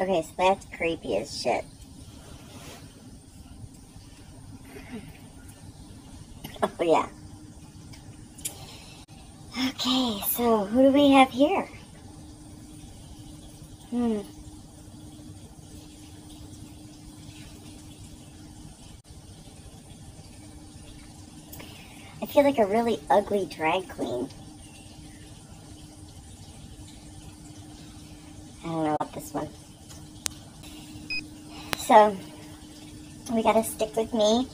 Okay, so that's creepy as shit. Oh, yeah. Okay, so who do we have here? I feel like a really ugly drag queen. I don't know about this one. So, we gotta stick with me.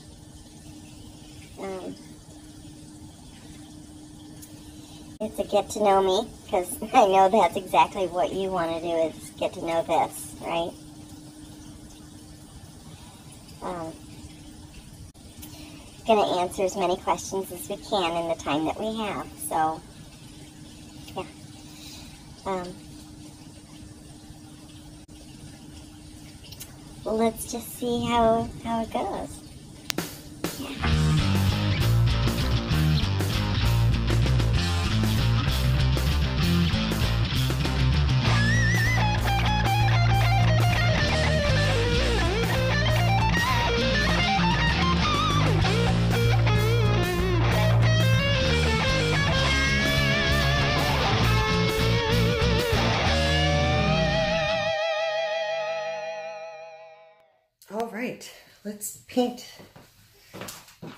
It's a get to know me, because I know that's exactly what you want to do, is get to know this, right? Going to answer as many questions as we can in the time that we have, so, yeah. Well, let's just see how it goes. Yeah. All right, let's paint.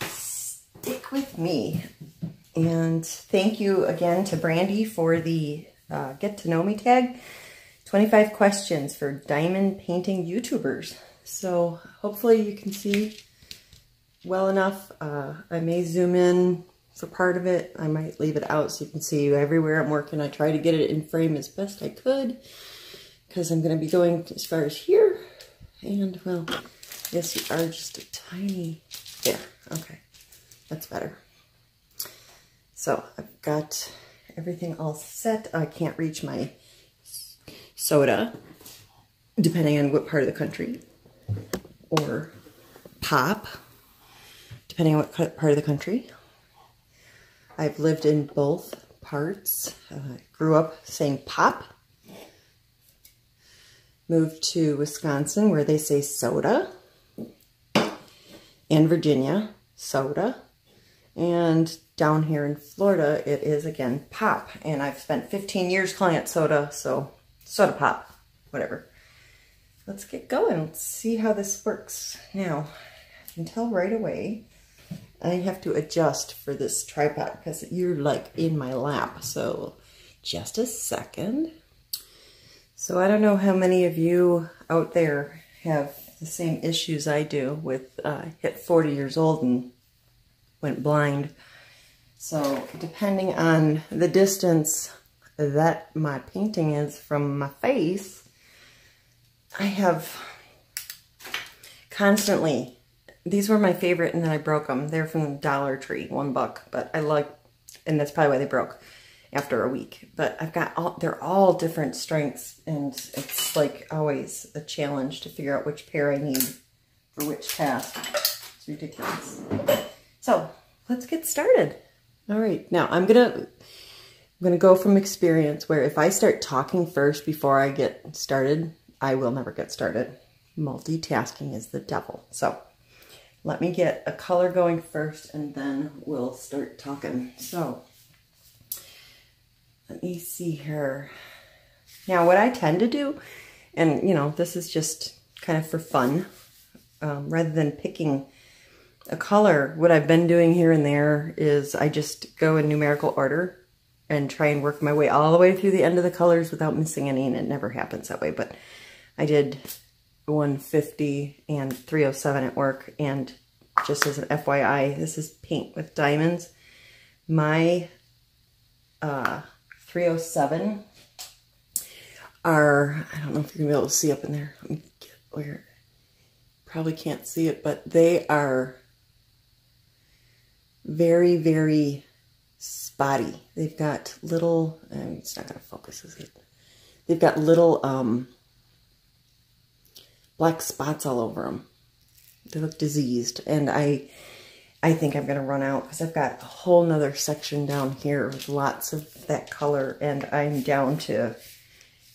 Stick with me. And thank you again to Brandy for the Get to Know Me tag. 25 questions for diamond painting YouTubers. So hopefully you can see well enough. I may zoom in for part of it. I might leave it out so you can see everywhere I'm working. I try to get it in frame as best I could because I'm going to be going as far as here. And, well, yes, you are just a tiny, there, okay, that's better. So I've got everything all set. I can't reach my soda, depending on what part of the country, or pop, depending on what part of the country. I've lived in both parts. Grew up saying pop. Moved to Wisconsin where they say soda. In Virginia, soda. And down here in Florida, it is again pop. And I've spent 15 years calling it soda, so soda pop, whatever. Let's get going. Let's see how this works. Now, I can tell right away I have to adjust for this tripod because you're like in my lap. So just a second. So I don't know how many of you out there have the same issues I do with hit 40 years old and went blind. So depending on the distance that my painting is from my face, I have constantly, these were my favorite and then I broke them. They're from Dollar Tree, $1, but I like, and that's probably why they broke after a week. But I've got they're all different strengths, and it's like always a challenge to figure out which pair I need for which task. It's ridiculous. So let's get started. All right, now I'm gonna go from experience where if I start talking first before I get started, I will never get started. Multitasking is the devil. So let me get a color going first and then we'll start talking. So let me see here. Now what I tend to do, and you know, this is just kind of for fun, rather than picking a color, what I've been doing here and there is I just go in numerical order and try and work my way all the way through the end of the colors without missing any, and it never happens that way. But I did 150 and 307 at work, and just as an FYI, this is Paint with Diamonds. My 307 are, I don't know if you're gonna be able to see up in there. Let me get where, probably can't see it, but they are very, very spotty. They've got little, it's not gonna focus, is it? They've got little black spots all over them. They look diseased, and I think I'm gonna run out because I've got a whole nother section down here with lots of that color, and I'm down to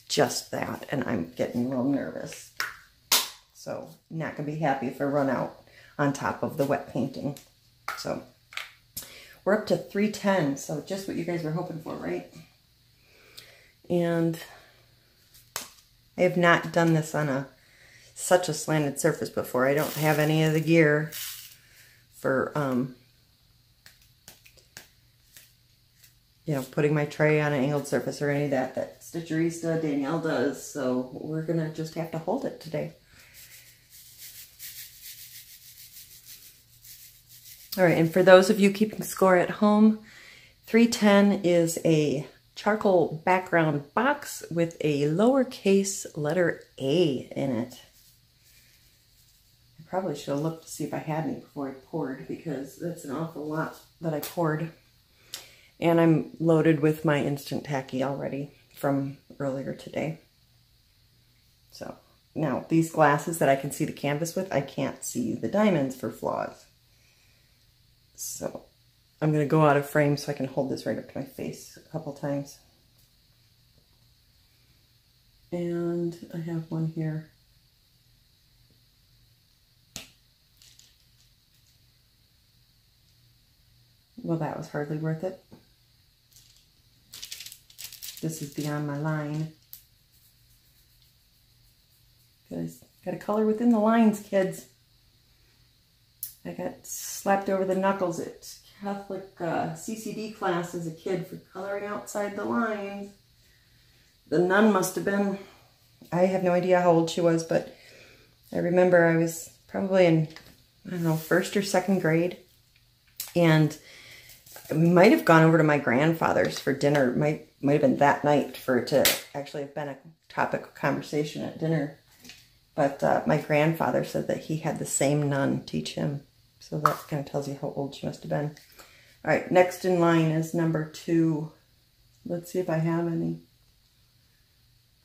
just that, and I'm getting real nervous. So not gonna be happy if I run out on top of the wet painting. So we're up to 310, so just what you guys were hoping for, right? And I have not done this on such a slanted surface before. I don't have any of the gear for, you know, putting my tray on an angled surface or any of that Stitcherista Danielle does. So we're gonna just have to hold it today. All right, and for those of you keeping score at home, 310 is a charcoal background box with a lowercase letter A in it. I probably should have looked to see if I had any before I poured, because that's an awful lot that I poured. And I'm loaded with my instant tacky already from earlier today. So now these glasses that I can see the canvas with, I can't see the diamonds for flaws. So I'm going to go out of frame so I can hold this right up to my face a couple times. And I have one here. Well, that was hardly worth it. This is beyond my line. Got to color within the lines, kids. I got slapped over the knuckles at Catholic CCD class as a kid for coloring outside the lines. The nun must have been, I have no idea how old she was, but I remember I was probably in, I don't know, first or second grade. And I might have gone over to my grandfather's for dinner. Might have been that night for it to actually have been a topic of conversation at dinner. But my grandfather said that he had the same nun teach him. So that kind of tells you how old she must have been. All right, next in line is number 2. Let's see if I have any.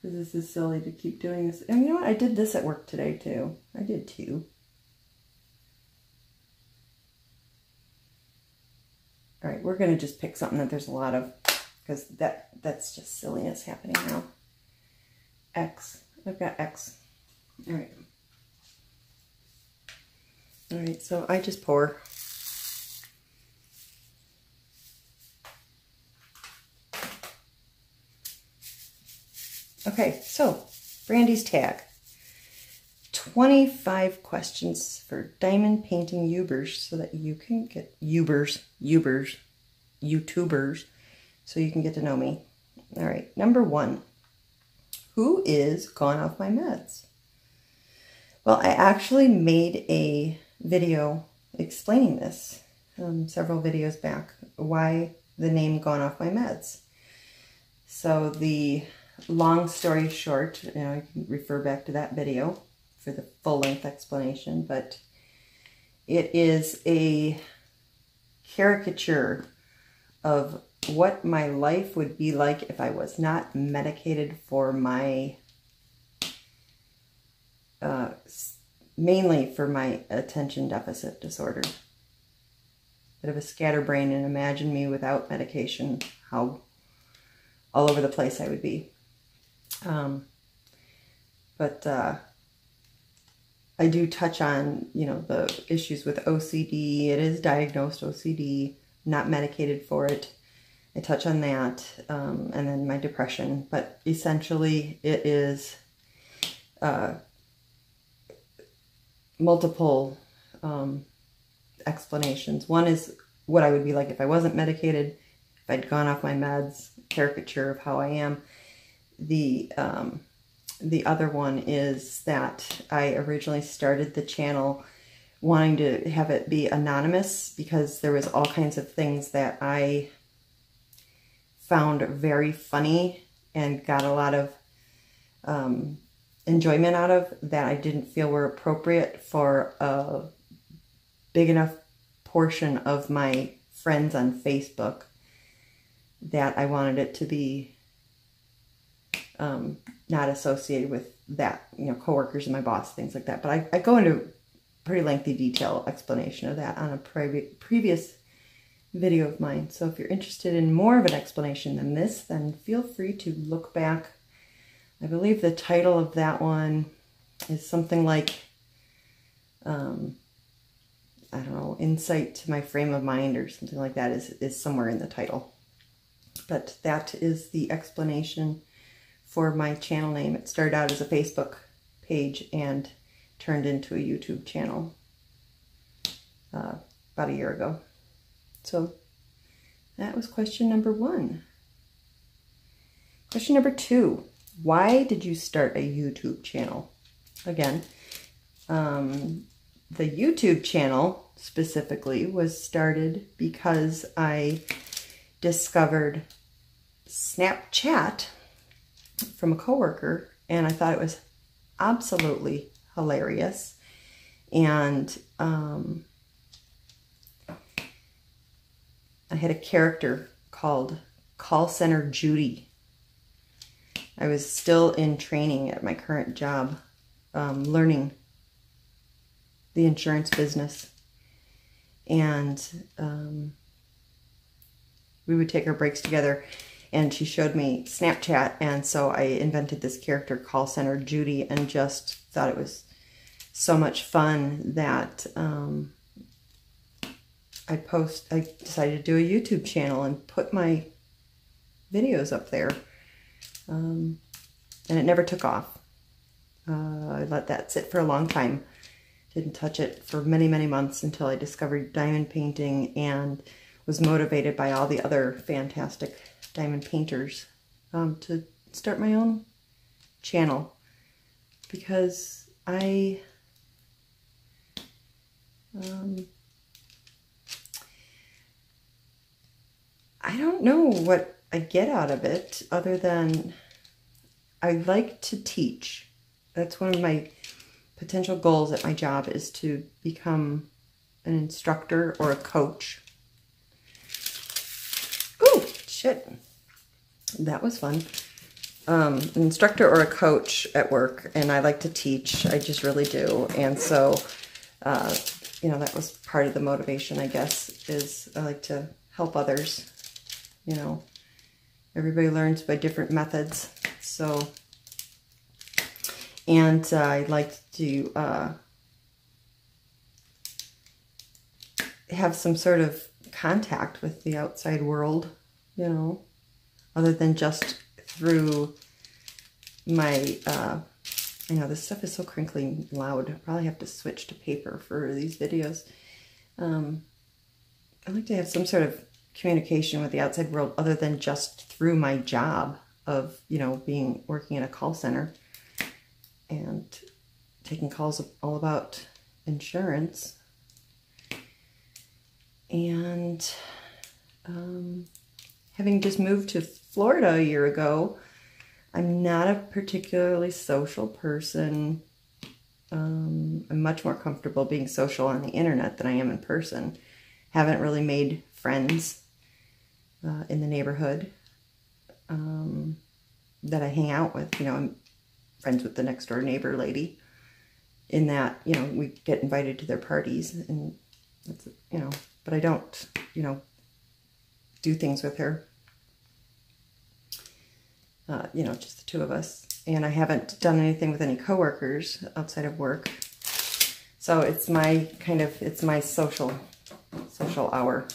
Because this is silly to keep doing this. And you know what? I did this at work today too. I did 2. All right, we're going to just pick something that there's a lot of, because that's just silliness happening now. X. I've got X. All right. All right, so I just pour. Okay, so Brandy's tag. 25 questions for diamond painting YouTubers so that you can get YouTubers, so you can get to know me. All right, number 1. Who is gone off my meds? Well, I actually made a video explaining this several videos back, why the name Gone Off My Meds. So the long story short, you know, you can refer back to that video for the full-length explanation, but it is a caricature of what my life would be like if I was not medicated for my mainly for my attention deficit disorder. Bit of a scatterbrain, and imagine me without medication, how all over the place I would be. But I do touch on, you know, the issues with OCD. It is diagnosed OCD, not medicated for it. I touch on that, and then my depression. But essentially, it is multiple explanations. One is what I would be like if I wasn't medicated, if I'd gone off my meds, caricature of how I am. The other one is that I originally started the channel wanting to have it be anonymous because there was all kinds of things that I found very funny and got a lot of enjoyment out of that I didn't feel were appropriate for a big enough portion of my friends on Facebook, that I wanted it to be not associated with that, you know, coworkers and my boss, things like that. But I go into pretty lengthy detail explanation of that on a previous video of mine. So if you're interested in more of an explanation than this, then feel free to look back I believe the title of that one is something like, I don't know, Insight to My Frame of Mind or something like that is somewhere in the title. But that is the explanation for my channel name. It started out as a Facebook page and turned into a YouTube channel about a year ago. So that was question number 1. Question number 2, why did you start a YouTube channel? Again, the YouTube channel specifically was started because I discovered Snapchat from a coworker, and I thought it was absolutely hilarious. And I had a character called Call Center Judy. I was still in training at my current job, learning the insurance business. And we would take our breaks together, and she showed me Snapchat, and so I invented this character, Call Center Judy, and just thought it was so much fun that I decided to do a YouTube channel and put my videos up there. And it never took off. I let that sit for a long time. Didn't touch it for many, many months until I discovered diamond painting and was motivated by all the other fantastic diamond painters to start my own channel, because I don't know what I get out of it other than I like to teach. That's one of my potential goals at my job, is to become an instructor or a coach. Ooh, shit. That was fun. An instructor or a coach at work, and I like to teach. I just really do. And so, you know, that was part of the motivation, I guess, is I like to help others. You know, everybody learns by different methods. So, and I like to have some sort of contact with the outside world, you know, other than just through my, I know this stuff is so crinkly and loud. I probably have to switch to paper for these videos. I like to have some sort of communication with the outside world other than just through my job of, you know, working in a call center and taking calls all about insurance. And having just moved to Florida a year ago, I'm not a particularly social person. I'm much more comfortable being social on the internet than I am in person. Haven't really made friends in the neighborhood that I hang out with. You know, I'm friends with the next door neighbor lady, in that, you know, we get invited to their parties, and that's, you know, but I don't, you know, do things with her. You know, just the two of us. And I haven't done anything with any coworkers outside of work. So it's my kind of, it's my social hour.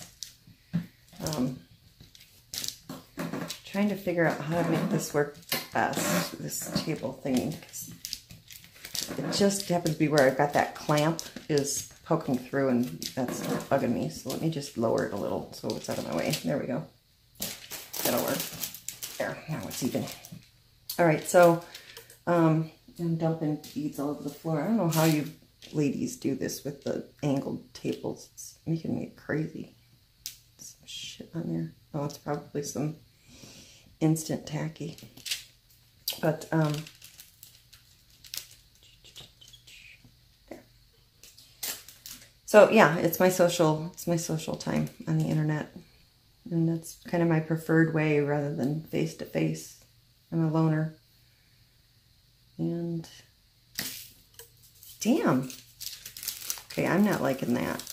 Trying to figure out how to make this work best, this table thingy, because it just happens to be where I've got that clamp is poking through, and that's bugging me. So let me just lower it a little so it's out of my way. There we go. That'll work. There, now it's even. All right, so I'm dumping beads all over the floor. I don't know how you ladies do this with the angled tables. It's making me crazy. Some shit on there. Oh, it's probably some instant tacky. But there. So yeah, it's my social time on the internet. And that's kind of my preferred way rather than face-to-face. I'm a loner. And damn. Okay, I'm not liking that.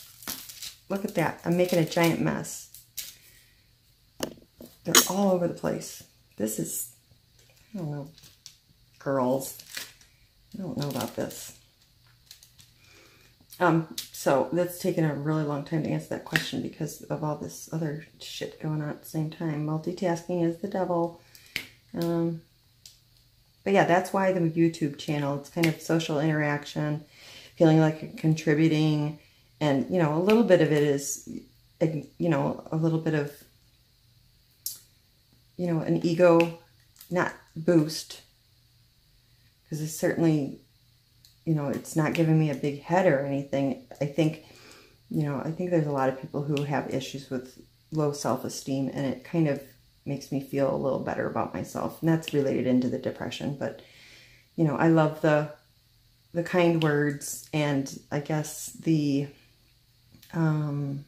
Look at that. I'm making a giant mess. They're all over the place. This is, I don't know. pearls. I don't know about this. So that's taken a really long time to answer that question because of all this other shit going on at the same time. Multitasking is the devil. But yeah, that's why the YouTube channel, it's kind of social interaction, feeling like contributing, and, you know, a little bit of it is, you know, a little bit of, you know, an ego, not boost, because it's certainly, you know, it's not giving me a big head or anything. I think, you know, I think there's a lot of people who have issues with low self-esteem, and it kind of makes me feel a little better about myself. And that's related into the depression. But, you know, I love the kind words, and I guess the feeling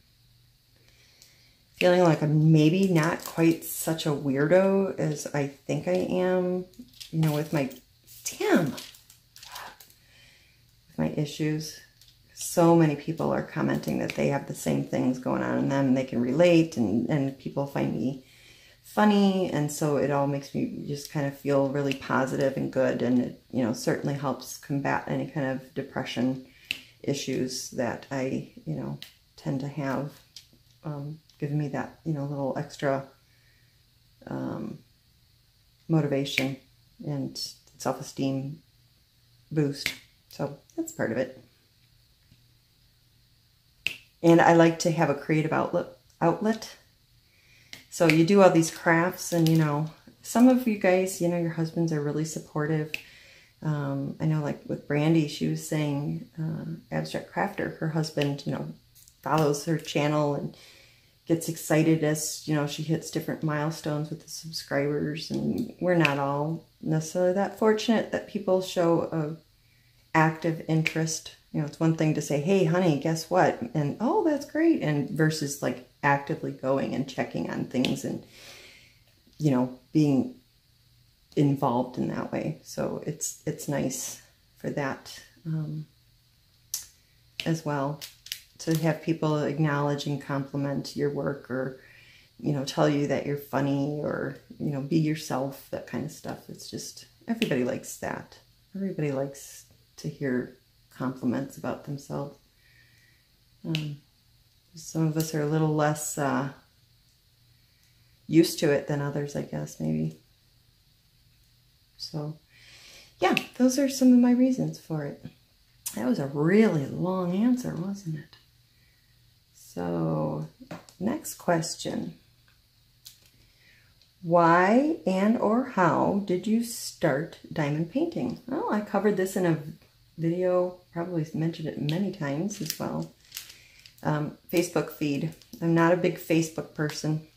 like I'm maybe not quite such a weirdo as I think I am, you know, with my, my issues. So many people are commenting that they have the same things going on in them, and they can relate, and people find me funny, and so it all makes me just kind of feel really positive and good, and it, you know, certainly helps combat any kind of depression issues that I, you know, tend to have, giving me that, you know, little extra motivation and self-esteem boost. So that's part of it. And I like to have a creative outlet. So you do all these crafts, and, you know, some of you guys, you know, your husbands are really supportive. I know, like with Brandy, she was saying, Abstract Crafter, her husband, you know, follows her channel and gets excited as, you know, she hits different milestones with the subscribers. And we're not all necessarily that fortunate that people show a active interest. You know, it's one thing to say, hey, honey, guess what? And, oh, that's great. And versus like actively going and checking on things and, you know, being involved in that way. So it's nice for that as well, to have people acknowledge and compliment your work, or, you know, tell you that you're funny, or, you know, be yourself, that kind of stuff. It's just, everybody likes that. Everybody likes to hear compliments about themselves. Some of us are a little less used to it than others, I guess, maybe. So, yeah, those are some of my reasons for it. That was a really long answer, wasn't it? So, next question. Why and or how did you start diamond painting? Well, I covered this in a video, probably mentioned it many times as well. Facebook feed. I'm not a big Facebook person,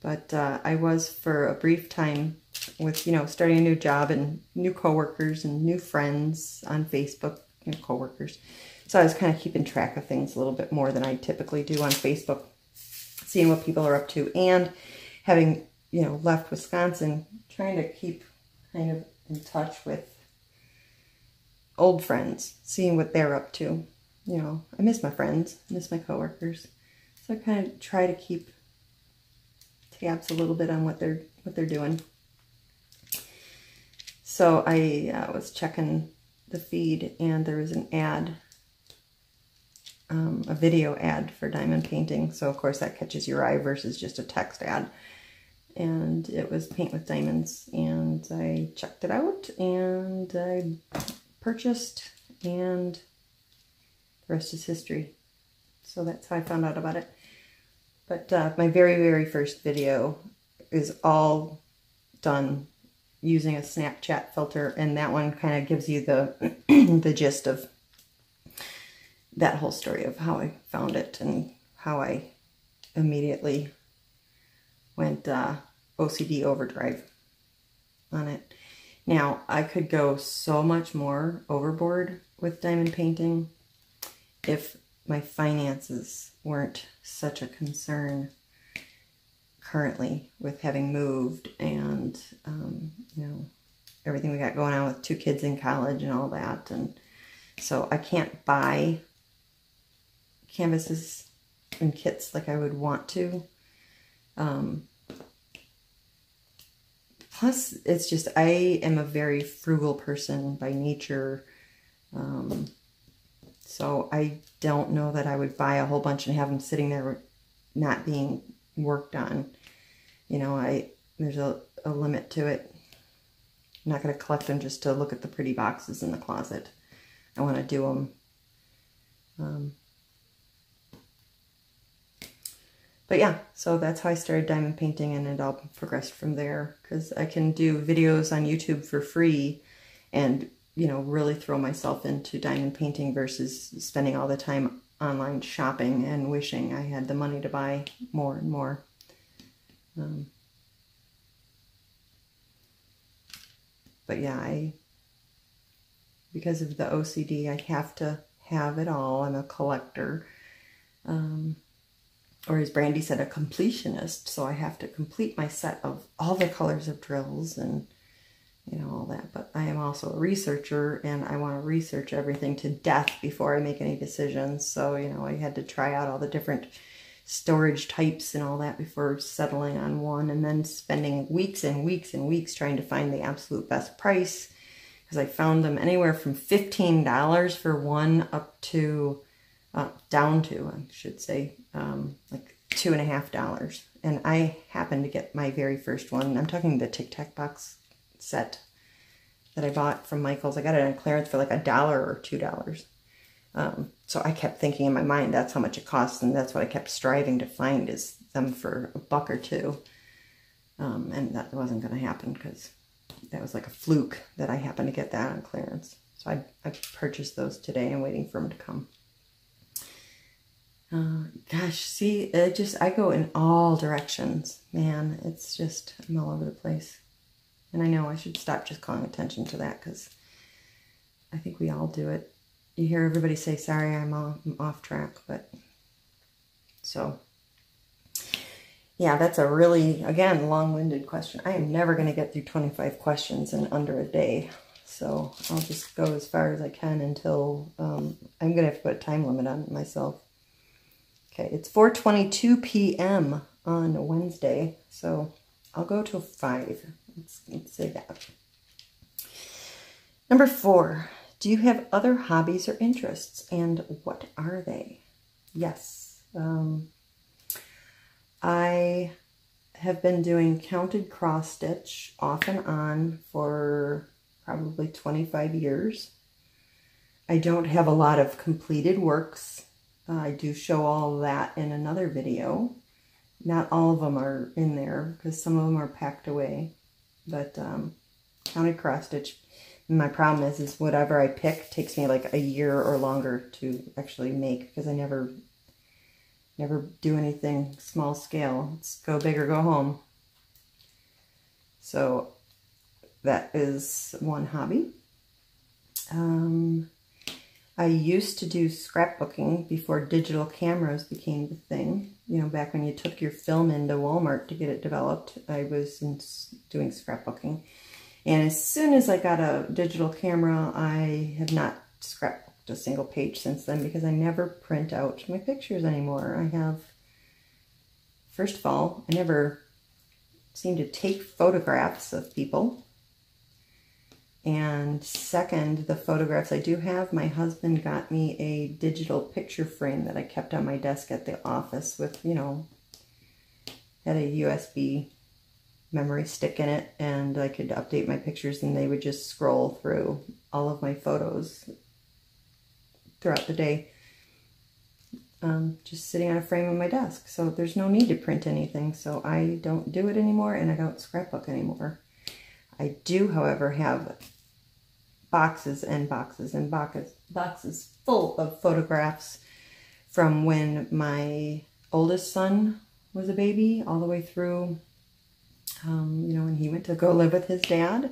but I was for a brief time with, you know, starting a new job and new coworkers and new friends on Facebook, you know, coworkers. So I was kind of keeping track of things a little bit more than I typically do on Facebook, seeing what people are up to, and having, you know, left Wisconsin, trying to keep kind of in touch with old friends, seeing what they're up to. You know, I miss my friends, I miss my coworkers. So I kind of try to keep tabs a little bit on what they're doing. So I was checking the feed, and there was an ad, a video ad for diamond painting. So of course that catches your eye versus just a text ad. And it was Paint with Diamonds, and I checked it out, and I purchased, and the rest is history. So that's how I found out about it. But my very, very first video is all done using a Snapchat filter, and that one kind of gives you the the gist of that whole story of how I found it and how I immediately went OCD overdrive on it. Now, I could go so much more overboard with diamond painting if my finances weren't such a concern currently, with having moved and, you know, everything we got going on with 2 kids in college and all that. And so I can't buy canvases and kits like I would want to. plus, it's just, I am a very frugal person by nature. So I don't know that I would buy a whole bunch and have them sitting there not being worked on. You know, there's a limit to it. I'm not going to collect them just to look at the pretty boxes in the closet. I want to do them. But yeah, so that's how I started diamond painting, and it all progressed from there, because I can do videos on YouTube for free and, you know, really throw myself into diamond painting versus spending all the time online shopping and wishing I had the money to buy more and more. But yeah, because of the OCD, I have to have it all. I'm a collector. Or as Brandy said, a completionist. So I have to complete my set of all the colors of drills and, you know, all that. But I am also a researcher, and I want to research everything to death before I make any decisions. So, you know, I had to try out all the different storage types and all that before settling on one, and then spending weeks and weeks and weeks trying to find the absolute best price, because I found them anywhere from $15 for one up to down to, I should say, like $2.50. And I happened to get my very first one. I'm talking the Tic Tac box set that I bought from Michael's. I got it on clearance for like $1 or $2. So I kept thinking in my mind, that's how much it costs, and that's what I kept striving to find, is them for $1 or $2. And that wasn't going to happen, because that was like a fluke that I happened to get that on clearance. So I purchased those today and waiting for them to come. Gosh, see, I go in all directions, man. It's just, I'm all over the place. And I know I should stop just calling attention to that, because I think we all do it. You hear everybody say, sorry, I'm off track, but so yeah, that's a really, again, long-winded question. I am never going to get through 25 questions in under a day. So I'll just go as far as I can until, I'm going to have to put a time limit on it myself. Okay, it's 4:22 p.m. on Wednesday, so I'll go till 5. Let's say that. Number 4, do you have other hobbies or interests, and what are they? Yes, I have been doing counted cross stitch off and on for probably 25 years. I don't have a lot of completed works. I do show all of that in another video. Not all of them are in there, because some of them are packed away. But counted cross stitch, my problem is whatever I pick takes me like a year or longer to actually make, because I never do anything small scale. It's go big or go home. So that is one hobby. I used to do scrapbooking before digital cameras became the thing. You know, back when you took your film into Walmart to get it developed, I was doing scrapbooking. And as soon as I got a digital camera, I have not scrapbooked a single page since then, because I never print out my pictures anymore. I have, first of all, I never seem to take photographs of people. And second, the photographs I do have, my husband got me a digital picture frame that I kept on my desk at the office with, you know, had a USB memory stick in it, and I could update my pictures, and they would just scroll through all of my photos throughout the day, just sitting on a frame on my desk. So there's no need to print anything, so I don't do it anymore, and I don't scrapbook anymore. I do, however, have boxes and boxes and boxes full of photographs from when my oldest son was a baby, all the way through, you know, when he went to go live with his dad.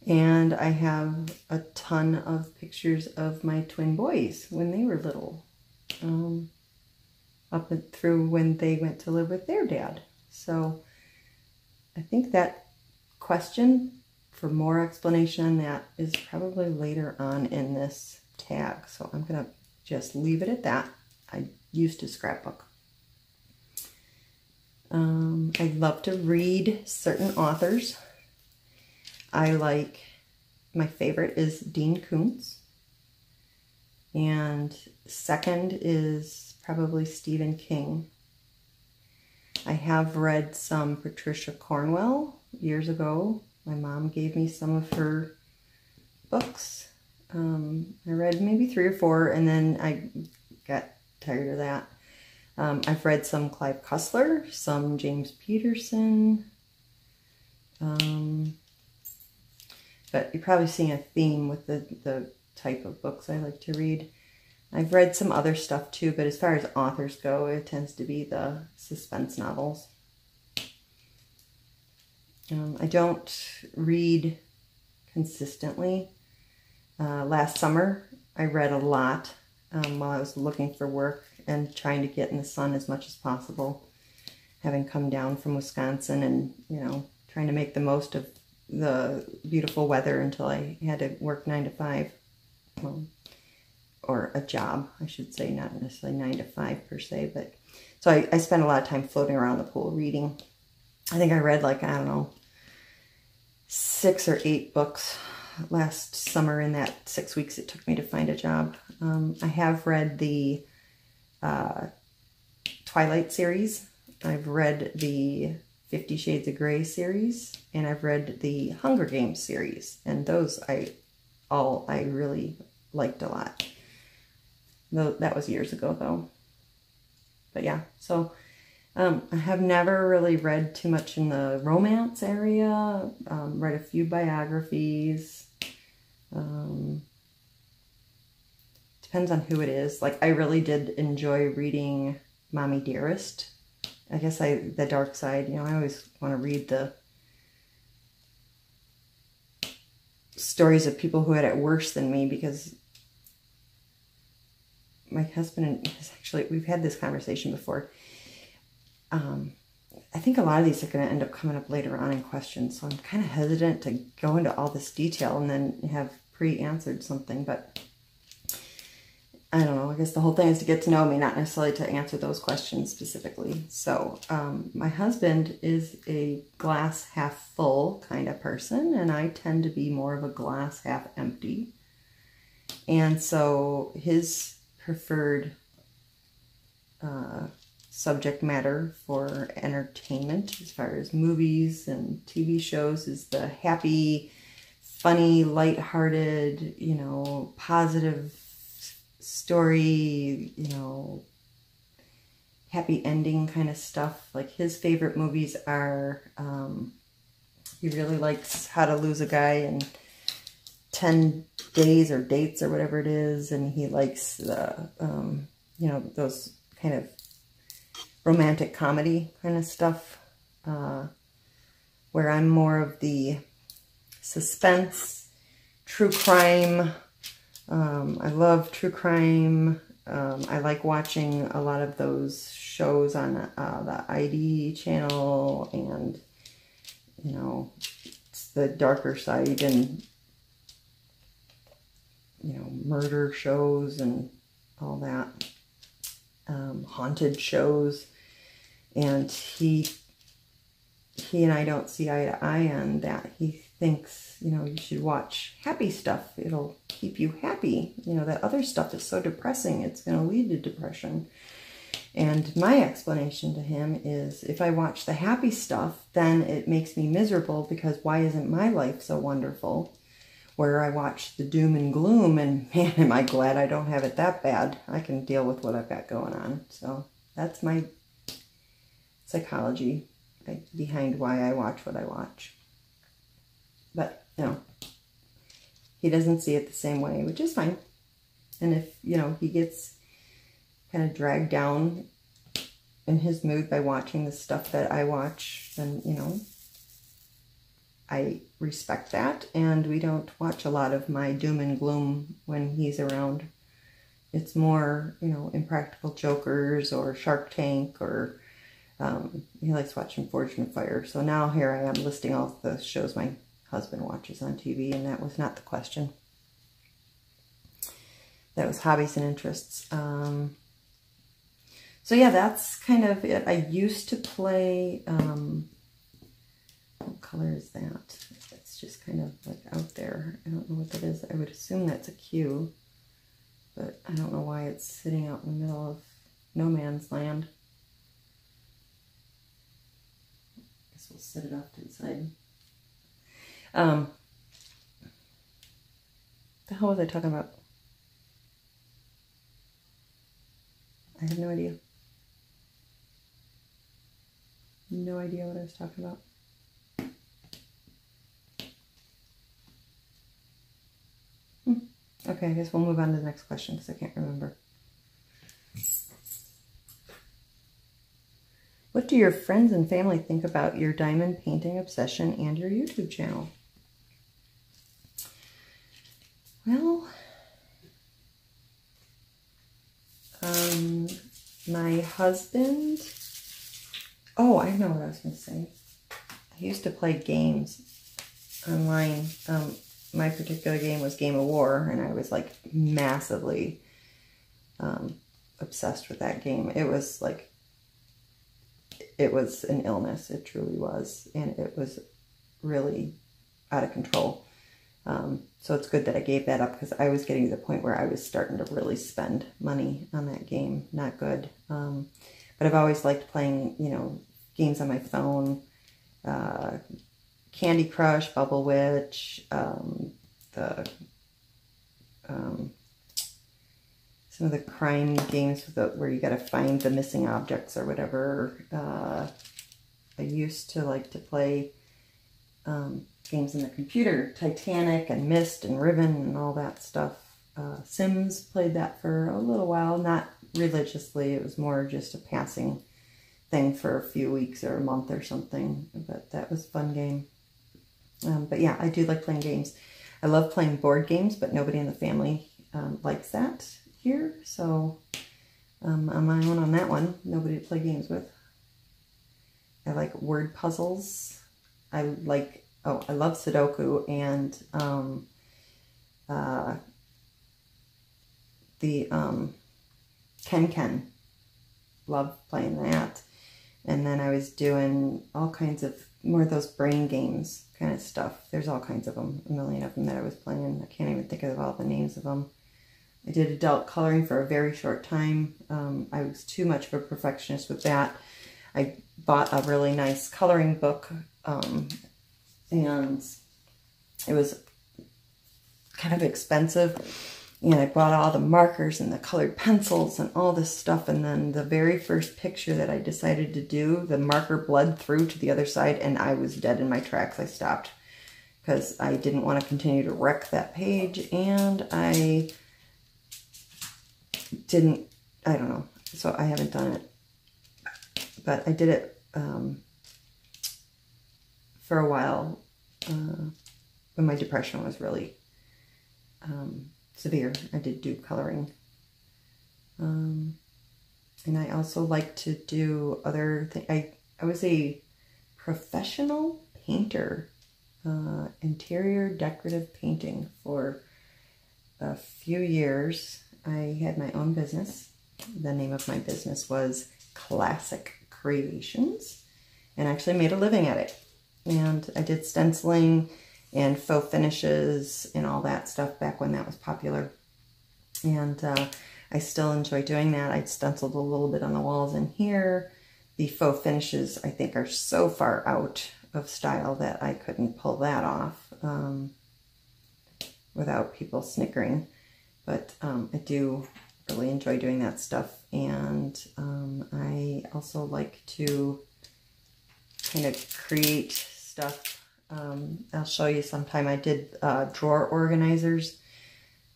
And I have a ton of pictures of my twin boys when they were little, up and through when they went to live with their dad. So I think that question, for more explanation on that, is probably later on in this tag. So I'm going to just leave it at that. I used to scrapbook. I love to read certain authors. my favorite is Dean Koontz. And second is probably Stephen King. I have read some Patricia Cornwell years ago. My mom gave me some of her books. I read maybe 3 or 4, and then I got tired of that. I've read some Clive Cussler, some James Peterson. But you're probably seeing a theme with the type of books I like to read. I've read some other stuff too, but as far as authors go, it tends to be the suspense novels. I don't read consistently. Last summer, I read a lot while I was looking for work and trying to get in the sun as much as possible. Having come down from Wisconsin and, you know, trying to make the most of the beautiful weather until I had to work 9 to 5. Well, or a job, I should say, not necessarily 9 to 5 per se, but so I spent a lot of time floating around the pool reading. I think I read like, I don't know, 6 or 8 books last summer in that 6 weeks it took me to find a job. I have read the Twilight series. I've read the 50 Shades of Grey series, and I've read the Hunger Games series, and those I really liked a lot. That was years ago though. But yeah, so I have never really read too much in the romance area. Read a few biographies. Depends on who it is. Like, I really did enjoy reading Mommy Dearest. I guess the dark side, you know, I always want to read the stories of people who had it worse than me, because my husband has actually, we've had this conversation before. I think a lot of these are going to end up coming up later on in questions, so I'm kind of hesitant to go into all this detail and then have pre-answered something, but I don't know. I guess the whole thing is to get to know me, not necessarily to answer those questions specifically. So my husband is a glass half full kind of person, and I tend to be more of a glass half empty. And so his preferred subject matter for entertainment, as far as movies and TV shows, is the happy, funny, lighthearted, you know, positive story, you know, happy ending kind of stuff. Like, his favorite movies are, he really likes How to Lose a Guy in 10 Days or Dates or whatever it is, and he likes the, you know, those kind of romantic comedy kind of stuff, where I'm more of the suspense, true crime. I love true crime. I like watching a lot of those shows on the ID channel, and, you know, it's the darker side, and, you know, murder shows and all that, haunted shows. And he and I don't see eye to eye on that. He thinks, you know, you should watch happy stuff. It'll keep you happy. You know, that other stuff is so depressing. It's going to lead to depression. And my explanation to him is, if I watch the happy stuff, then it makes me miserable, because why isn't my life so wonderful? Where I watch the doom and gloom, and man, am I glad I don't have it that bad. I can deal with what I've got going on. So that's my psychology behind why I watch what I watch. But, you know, he doesn't see it the same way, which is fine. And if, you know, he gets kind of dragged down in his mood by watching the stuff that I watch, then, you know, I respect that. And we don't watch a lot of my doom and gloom when he's around. It's more, you know, Impractical Jokers or Shark Tank, or he likes watching Forged in Fire. So now here I am listing all the shows my husband watches on TV, and that was not the question. That was hobbies and interests. So yeah, that's kind of it. I used to play, what color is that? It's just kind of like out there. I don't know what that is. I would assume that's a Q, but I don't know why it's sitting out in the middle of no man's land. I guess we'll set it off to the side. The hell was I talking about? I have no idea. No idea what I was talking about. Okay, I guess we'll move on to the next question because I can't remember. What do your friends and family think about your diamond painting obsession and your YouTube channel? Well, my husband, oh, I know what I was going to say. I used to play games online. My particular game was Game of War, and I was like massively obsessed with that game. It was like, it was an illness. It truly was. And it was really out of control. So it's good that I gave that up because I was getting to the point where I was starting to really spend money on that game. Not good. But I've always liked playing, you know, games on my phone. Candy Crush, Bubble Witch, some of the crime games where you got to find the missing objects or whatever. I used to like to play games in the computer, Titanic and Myst and Ribbon and all that stuff. Sims, played that for a little while, not religiously. It was more just a passing thing for a few weeks or a month or something, but that was a fun game. But yeah, I do like playing games. I love playing board games, but nobody in the family likes that here. So I'm on my own on that one. Nobody to play games with. I like word puzzles. I love Sudoku and the Ken. Love playing that. And then I was doing all kinds of more of those brain games kind of stuff. There's all kinds of them, a million of them that I was playing. I can't even think of all the names of them. I did adult coloring for a very short time. I was too much of a perfectionist with that. I bought a really nice coloring book, and it was kind of expensive. And I bought all the markers and the colored pencils and all this stuff. And then the very first picture that I decided to do, the marker bled through to the other side and I was dead in my tracks. I stopped because I didn't want to continue to wreck that page. And I don't know. So I haven't done it. But I did it for a while when my depression was really severe. I did do coloring. And I also like to do other things. I was a professional painter, interior decorative painting for a few years. I had my own business. The name of my business was Classic Creations, and I actually made a living at it. And I did stenciling and faux finishes and all that stuff back when that was popular. And I still enjoy doing that. I stenciled a little bit on the walls in here. The faux finishes, I think, are so far out of style that I couldn't pull that off without people snickering. But I do really enjoy doing that stuff. And I also like to kind of create stuff. I'll show you sometime. I did drawer organizers,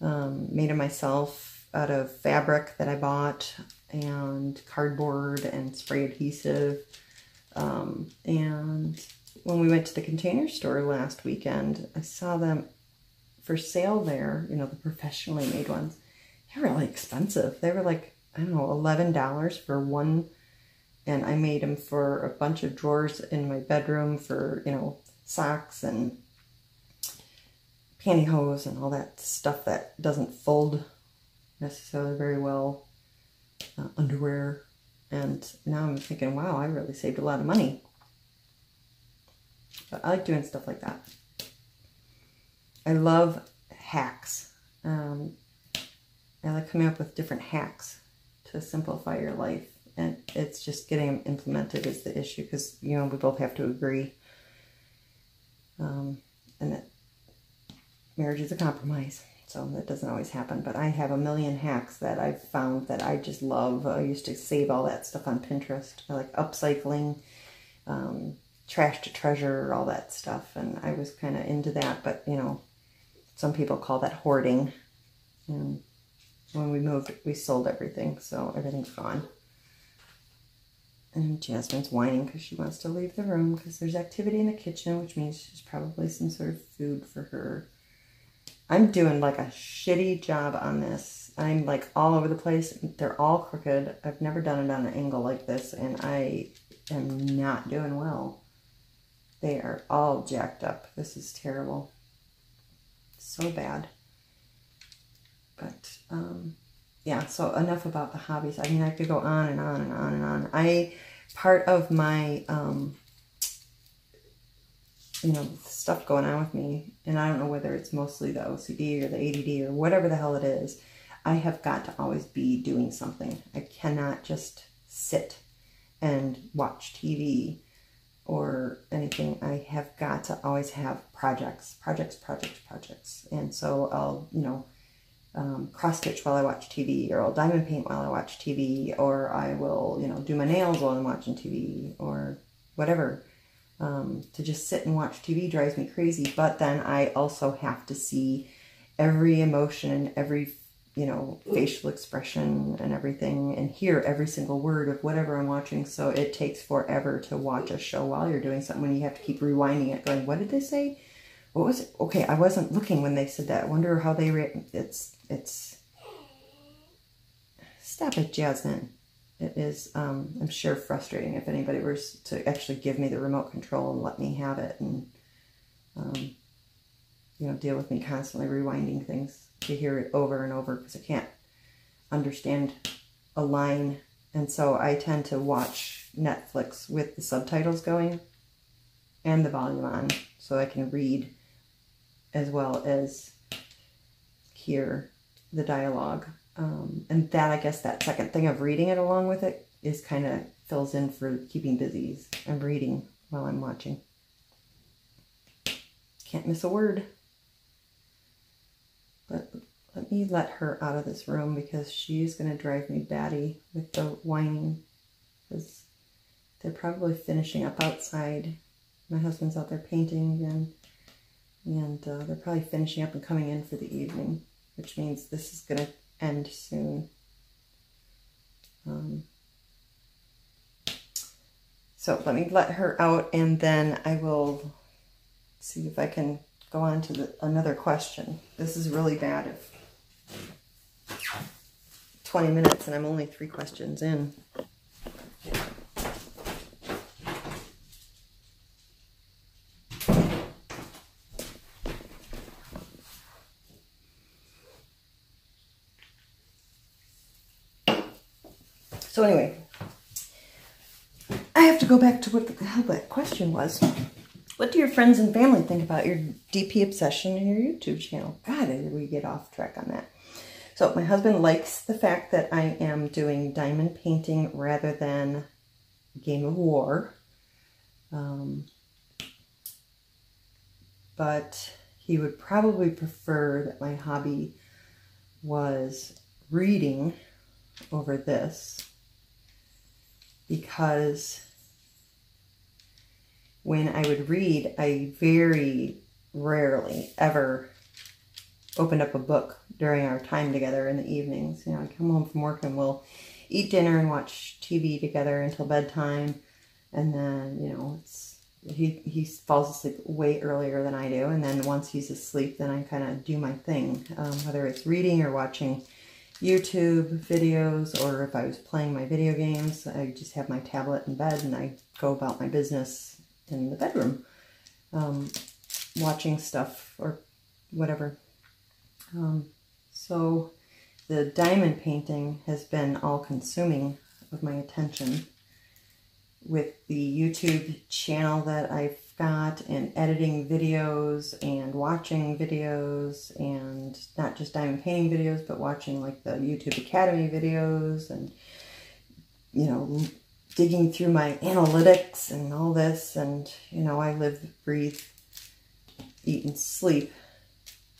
made them myself out of fabric that I bought and cardboard and spray adhesive. And when we went to the Container Store last weekend, I saw them for sale there, you know, the professionally made ones. They were really expensive. They were like, I don't know, $11 for one. And I made them for a bunch of drawers in my bedroom for, you know, socks and pantyhose and all that stuff that doesn't fold necessarily very well, underwear. And now I'm thinking, wow, I really saved a lot of money. But I like doing stuff like that. I love hacks. I like coming up with different hacks to simplify your life. And it's just getting them implemented is the issue, because, you know, we both have to agree. And that marriage is a compromise, so that doesn't always happen. But I have a million hacks that I've found that I just love. I used to save all that stuff on Pinterest. I like upcycling, trash to treasure, all that stuff. And I was kind of into that, but, you know, some people call that hoarding. And when we moved, we sold everything, so everything's gone. And Jasmine's whining because she wants to leave the room because there's activity in the kitchen, which means there's probably some sort of food for her. I'm doing like a shitty job on this. I'm like all over the place. They're all crooked. I've never done it on an angle like this, and I am not doing well. They are all jacked up. This is terrible. So bad. But, yeah, so enough about the hobbies. I mean, I could go on and on and on and on. Part of my, you know, stuff going on with me, and I don't know whether it's mostly the OCD or the ADD or whatever the hell it is, I have got to always be doing something. I cannot just sit and watch TV or anything. I have got to always have projects. And so I'll, you know, cross stitch while I watch TV, or I'll diamond paint while I watch TV, or I will, you know, do my nails while I'm watching TV, or whatever. To just sit and watch TV drives me crazy. But then I also have to see every emotion, every, you know, facial expression and everything, and hear every single word of whatever I'm watching. So it takes forever to watch a show while you're doing something, when you have to keep rewinding it, going, what did they say? What was it? Okay, I wasn't looking when they said that. I wonder how they it's stop it, Jasmine. It is, I'm sure, frustrating if anybody were to actually give me the remote control and let me have it, and, you know, deal with me constantly rewinding things to hear it over and over, because I can't understand a line. And so I tend to watch Netflix with the subtitles going and the volume on, so I can read as well as hear the dialogue. And that, I guess, that second thing of reading it along with it is kind of fills in for keeping busy. I'm reading while I'm watching. Can't miss a word. But let me let her out of this room, because she's going to drive me batty with the whining. Because they're probably finishing up outside. My husband's out there painting again. And they're probably finishing up and coming in for the evening, which means this is going to end soon. So let me let her out, and then I will see if I can go on to another question. This is really bad if 20 minutes and I'm only 3 questions in. So anyway, I have to go back to what the hell that question was. What do your friends and family think about your DP obsession and your YouTube channel? God, did we get off track on that? So my husband likes the fact that I am doing diamond painting rather than Game of War. But he would probably prefer that my hobby was reading over this, because when I would read, I very rarely ever opened up a book during our time together in the evenings. You know, I'd come home from work and we'll eat dinner and watch TV together until bedtime. And then, you know, he falls asleep way earlier than I do. And then once he's asleep, then I kind of do my thing, whether it's reading or watching YouTube videos, or if I was playing my video games, I just have my tablet in bed and I go about my business in the bedroom, watching stuff or whatever. So the diamond painting has been all consuming of my attention, with the YouTube channel that I've got in editing videos and watching videos, and not just diamond painting videos, but watching like the YouTube Academy videos, and, you know, digging through my analytics and all this. And, you know, I live, breathe, eat, and sleep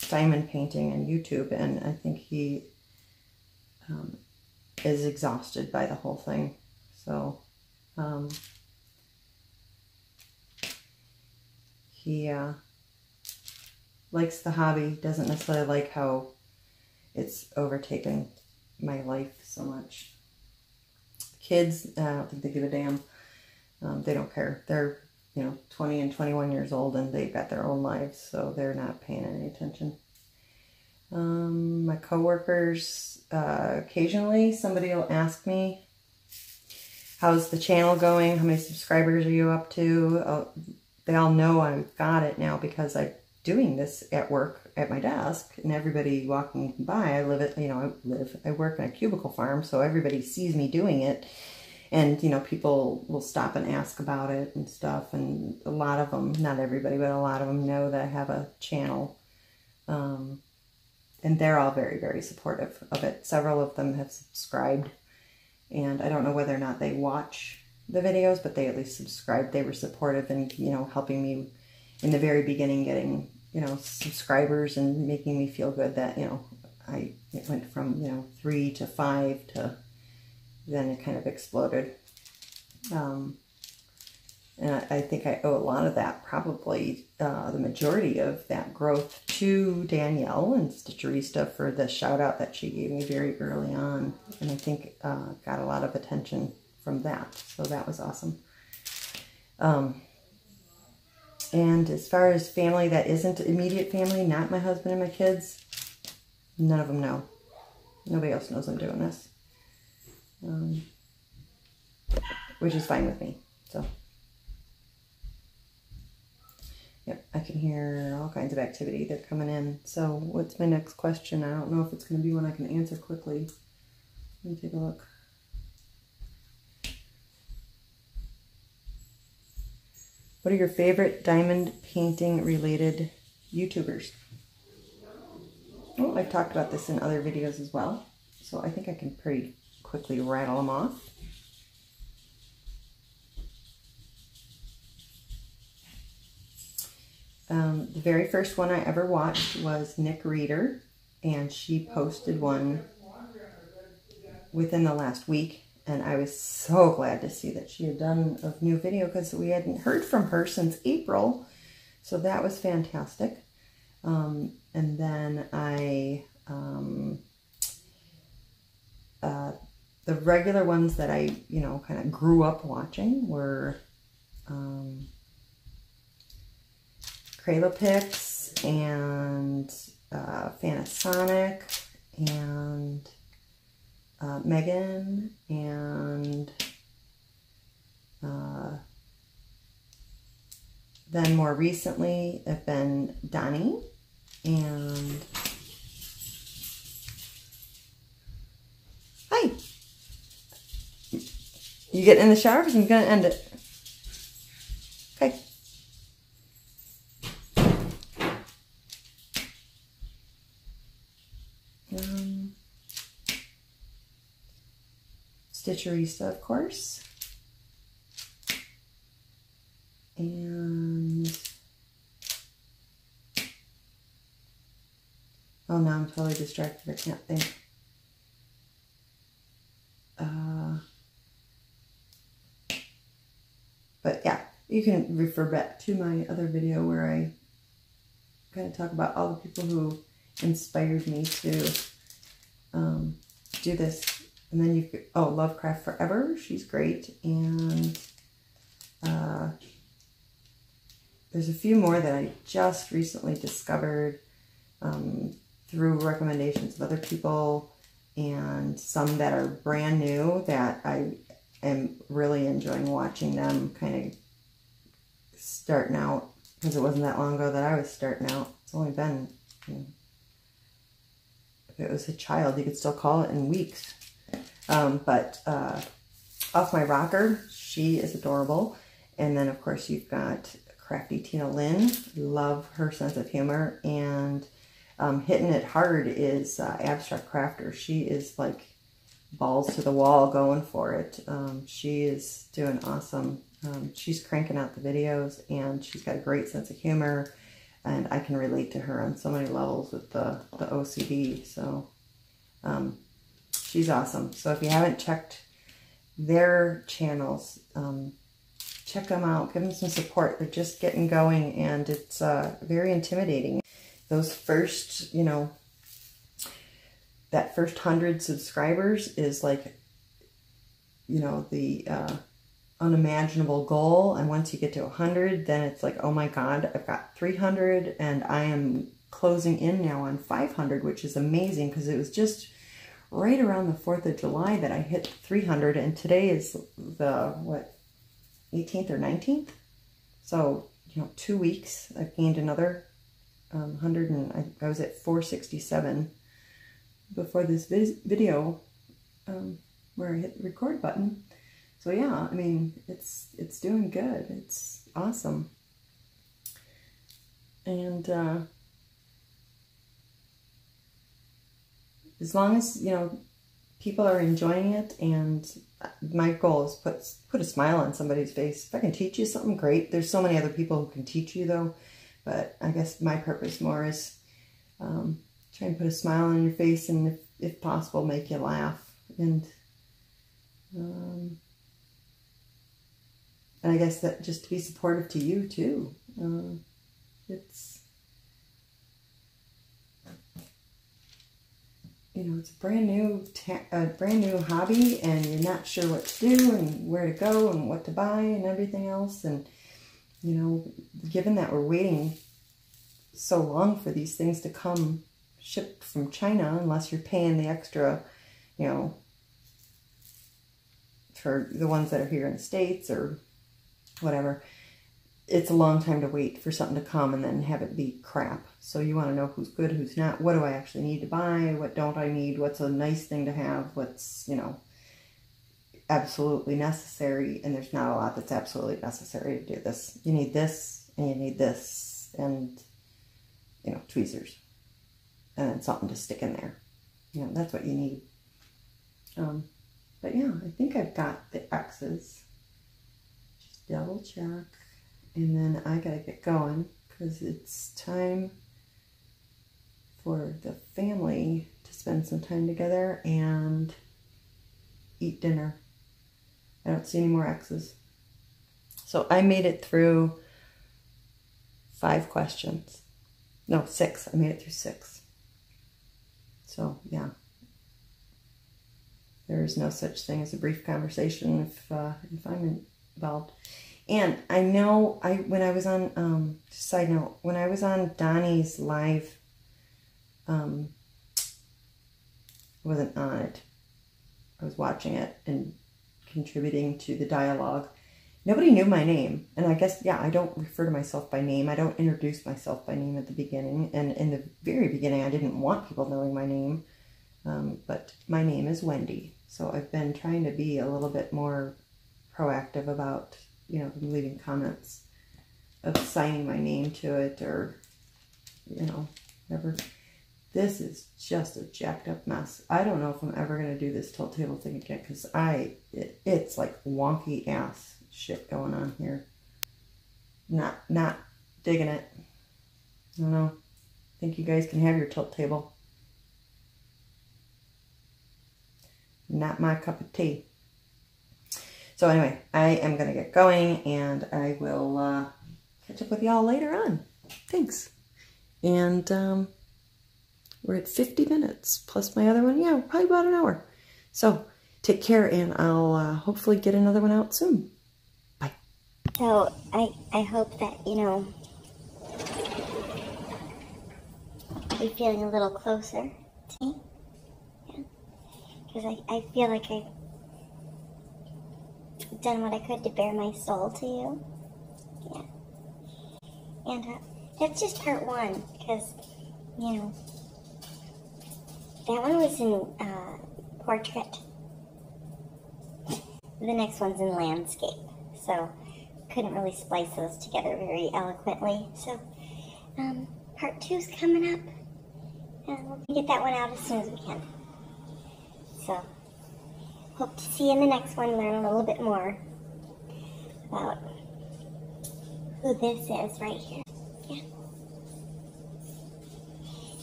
diamond painting and YouTube, and I think he is exhausted by the whole thing. So he likes the hobby, doesn't necessarily like how it's overtaken my life so much. Kids, I don't think they give a damn. They don't care. They're, you know, 20 and 21 years old, and they've got their own lives, so they're not paying any attention. My coworkers, occasionally somebody will ask me, how's the channel going? How many subscribers are you up to? They all know I've got it now because I'm doing this at work at my desk, and everybody walking by, I work in a cubicle farm, so everybody sees me doing it. And, you know, people will stop and ask about it and stuff. And a lot of them, not everybody, but a lot of them know that I have a channel. And they're all very, very supportive of it. Several of them have subscribed. And I don't know whether or not they watch the videos, but they at least subscribed. They were supportive and, you know, helping me in the very beginning, getting, you know, subscribers and making me feel good that, you know, it went from, you know, 3 to 5 to... then it kind of exploded. And I think I owe a lot of that, probably the majority of that growth, to Danielle and Stitcherista for the shout out that she gave me very early on. And I think got a lot of attention from that. So that was awesome. And as far as family that isn't immediate family, not my husband and my kids, none of them know. Nobody else knows I'm doing this. Which is fine with me. So, yep, I can hear all kinds of activity. They're coming in. So, what's my next question? I don't know if it's going to be one I can answer quickly. Let me take a look. What are your favorite diamond painting related YouTubers? Oh, I've talked about this in other videos as well. So, I think I can pretty quickly rattle them off. The very first one I ever watched was Nick Reeder, and she posted one within the last week, and I was so glad to see that she had done a new video because we hadn't heard from her since April, so that was fantastic. And then the regular ones that I, you know, kind of grew up watching were Kralopix and Fanasonic and Megan and then more recently have been Donnie and hi. You getting in the shower because I'm going to end it. Okay. Stitcherista, of course. And oh, now I'm totally distracted. I can't think. But yeah, you can refer back to my other video where I kind of talk about all the people who inspired me to do this. And then you could, oh, Lovecraft Forever, she's great. And there's a few more that I just recently discovered through recommendations of other people, and some that are brand new that I am really enjoying watching them kind of starting out, because it wasn't that long ago that I was starting out. It's only been, you know, if it was a child, you could still call it in weeks. But Off My Rocker, she is adorable. And then, of course, you've got Crafty Tina Lynn. Love her sense of humor. And Hitting It Hard is Abstract Crafter. She is like balls to the wall going for it. She is doing awesome. She's cranking out the videos, and she's got a great sense of humor, and I can relate to her on so many levels with the OCD. So she's awesome. So if you haven't checked their channels, check them out, give them some support. They're just getting going, and it's very intimidating. Those first, you know, that first 100 subscribers is like, you know, the unimaginable goal. And once you get to 100, then it's like, oh my God, I've got 300, and I am closing in now on 500, which is amazing, because it was just right around the 4th of July that I hit 300, and today is the, what, 18th or 19th? So, you know, 2 weeks, I've gained another 100, and I was at 467 before this video where I hit the record button. So yeah, I mean, it's doing good. It's awesome. And as long as, you know, people are enjoying it, and my goal is put a smile on somebody's face. If I can teach you something, great. There's so many other people who can teach you though, but I guess my purpose more is try and put a smile on your face, and if possible, make you laugh. And I guess that just to be supportive to you too. It's, you know, it's a brand new hobby, and you're not sure what to do and where to go and what to buy and everything else. And, you know, given that we're waiting so long for these things to come shipped from China, unless you're paying the extra, you know, for the ones that are here in the States or whatever, it's a long time to wait for something to come and then have it be crap. So you want to know who's good, who's not. What do I actually need to buy? What don't I need? What's a nice thing to have? What's, you know, absolutely necessary? And there's not a lot that's absolutely necessary to do this. You need this, and you need this, and, you know, tweezers. And then something to stick in there. You know, that's what you need. But yeah, I think I've got the X's. Just double check. And then I gotta get going, because it's time for the family to spend some time together and eat dinner. I don't see any more X's. So I made it through 5 questions. No, 6. I made it through 6. So, yeah. There is no such thing as a brief conversation if I'm involved. And I know, when I was on, side note, when I was on Donnie's live, I wasn't on it. I was watching it and contributing to the dialogue. Nobody knew my name. And I guess, yeah, I don't refer to myself by name. I don't introduce myself by name at the beginning. And in the very beginning, I didn't want people knowing my name. But my name is Wendy. So I've been trying to be a little bit more proactive about, you know, leaving comments of signing my name to it, or, you know, whatever. This is just a jacked up mess. I don't know if I'm ever going to do this tilt table thing again, because it's like wonky ass shit going on here. Not digging it. I don't know. I think you guys can have your tilt table. Not my cup of tea. So anyway, I am going to get going, and I will catch up with y'all later on. Thanks. And we're at 50 minutes, plus my other one. Yeah, probably about an hour. So take care, and I'll hopefully get another one out soon. Bye. So I hope that, you know, you're feeling a little closer to me. Yeah. Because I feel like I've done what I could to bare my soul to you. Yeah. And that's just part 1, because, you know, that one was in portrait. The next one's in landscape. So couldn't really splice those together very eloquently. So part 2 is coming up, and we'll get that one out as soon as we can. So hope to see you in the next one, learn a little bit more about who this is right here. Yeah.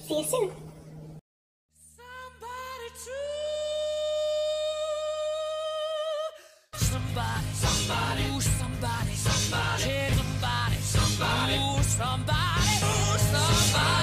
See you soon. Somebody somebody, ooh, somebody, somebody, somebody, somebody, ooh, somebody, ooh, somebody.